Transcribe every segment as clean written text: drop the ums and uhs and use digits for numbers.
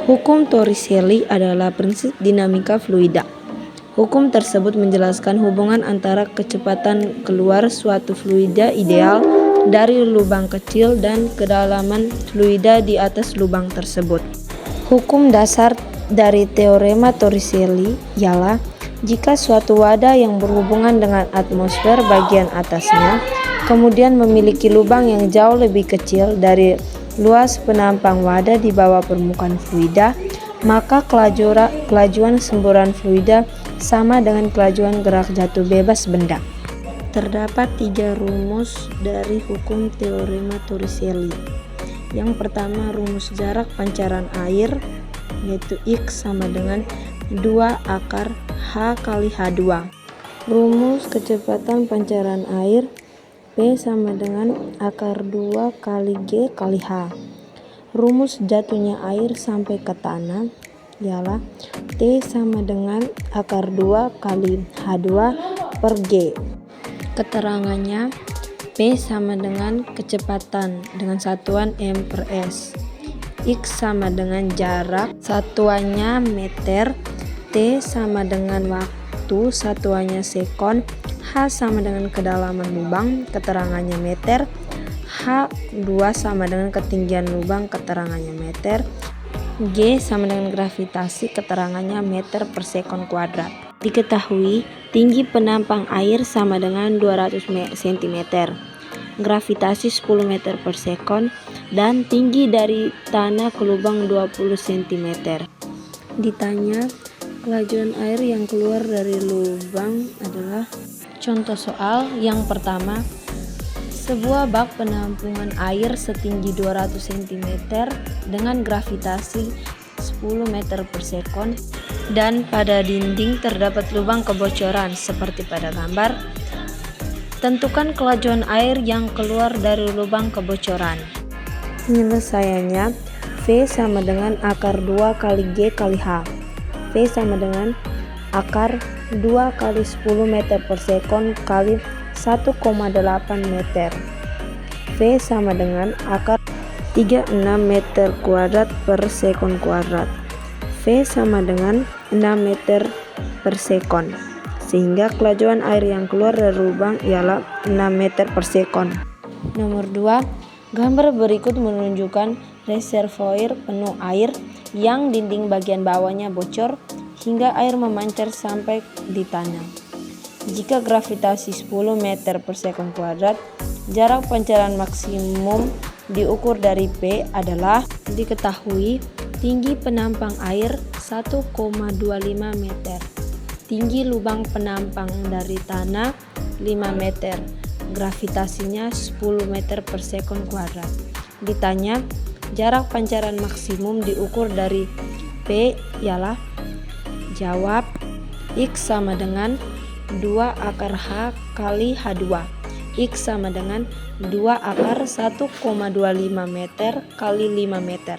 Hukum Torricelli adalah prinsip dinamika fluida. Hukum tersebut menjelaskan hubungan antara kecepatan keluar suatu fluida ideal dari lubang kecil dan kedalaman fluida di atas lubang tersebut. Hukum dasar dari teorema Torricelli ialah jika suatu wadah yang berhubungan dengan atmosfer bagian atasnya kemudian memiliki lubang yang jauh lebih kecil dari luas penampang wadah di bawah permukaan fluida, maka kelajuan semburan fluida sama dengan kelajuan gerak jatuh bebas benda. Terdapat 3 rumus dari hukum teorema Torricelli. Yang pertama, rumus jarak pancaran air, yaitu X sama dengan 2 akar H kali H2. Rumus kecepatan pancaran air, P sama dengan akar 2 kali G kali H. Rumus jatuhnya air sampai ke tanah ialah T sama dengan akar 2 kali H2 per G. Keterangannya, P sama dengan kecepatan dengan satuan M per S. X sama dengan jarak, satuannya meter. T sama dengan waktu, satuannya sekon. H sama dengan kedalaman lubang, keterangannya meter. H2 sama dengan ketinggian lubang, keterangannya meter. G sama dengan gravitasi, keterangannya meter per sekon kuadrat. Diketahui tinggi penampang air sama dengan 200 cm, gravitasi 10 meter per sekon, dan tinggi dari tanah ke lubang 20 cm. Ditanya kelajuan air yang keluar dari lubang adalah contoh soal yang pertama, sebuah bak penampungan air setinggi 200 cm dengan gravitasi 10 meter per sekon dan pada dinding terdapat lubang kebocoran seperti pada gambar. Tentukan kelajuan air yang keluar dari lubang kebocoran. Penyelesaiannya, V sama dengan akar 2 kali G kali H. V sama dengan akar 2 kali 10 meter per sekon kali 1,8 meter. V sama dengan akar 36 meter kuadrat per sekon kuadrat. V sama dengan 6 meter per sekon. Sehingga kelajuan air yang keluar dari lubang ialah 6 meter per sekon. Nomor 2, gambar berikut menunjukkan reservoir penuh air yang dinding bagian bawahnya bocor hingga air memancar sampai di tanah. Jika gravitasi 10 meter per sekon kuadrat, jarak pancaran maksimum diukur dari P adalah diketahui tinggi penampang air 1,25 meter, tinggi lubang penampang dari tanah 5 meter, gravitasinya 10 meter per sekon kuadrat. Ditanya jarak pancaran maksimum diukur dari P ialah, jawab X sama dengan 2 akar H kali H2. X sama dengan 2 akar 1,25 meter kali 5 meter.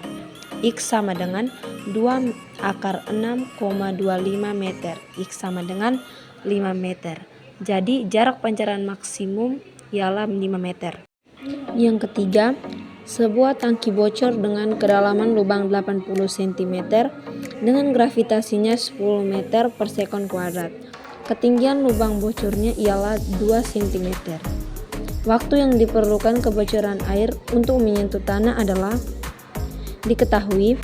X sama dengan 2 akar 6,25 meter. X sama dengan 5 meter. Jadi jarak pancaran maksimum ialah 5 meter. Yang ketiga, sebuah tangki bocor dengan kedalaman lubang 80 cm dengan gravitasinya 10 meter per sekon kuadrat. Ketinggian lubang bocornya ialah 2 cm. Waktu yang diperlukan kebocoran air untuk menyentuh tanah adalah diketahui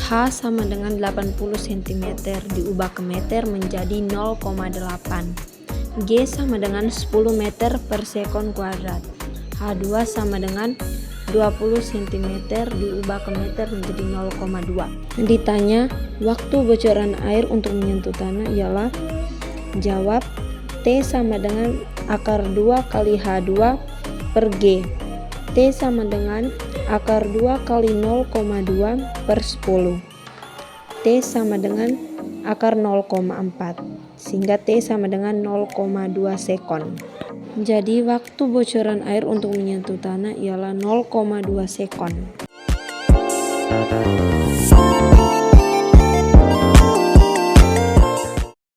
H sama dengan 80 cm diubah ke meter menjadi 0,8. G sama dengan 10 meter per sekon kuadrat. H2 sama dengan 20 cm diubah ke meter menjadi 0,2. Ditanya waktu bocoran air untuk menyentuh tanah ialah, jawab T sama dengan akar 2 kali H2 per G. T sama dengan akar 2 kali 0,2 per 10. T sama dengan akar 0,4. Sehingga T sama dengan 0,2 sekon. Jadi waktu bocoran air untuk menyentuh tanah ialah 0,2 sekon.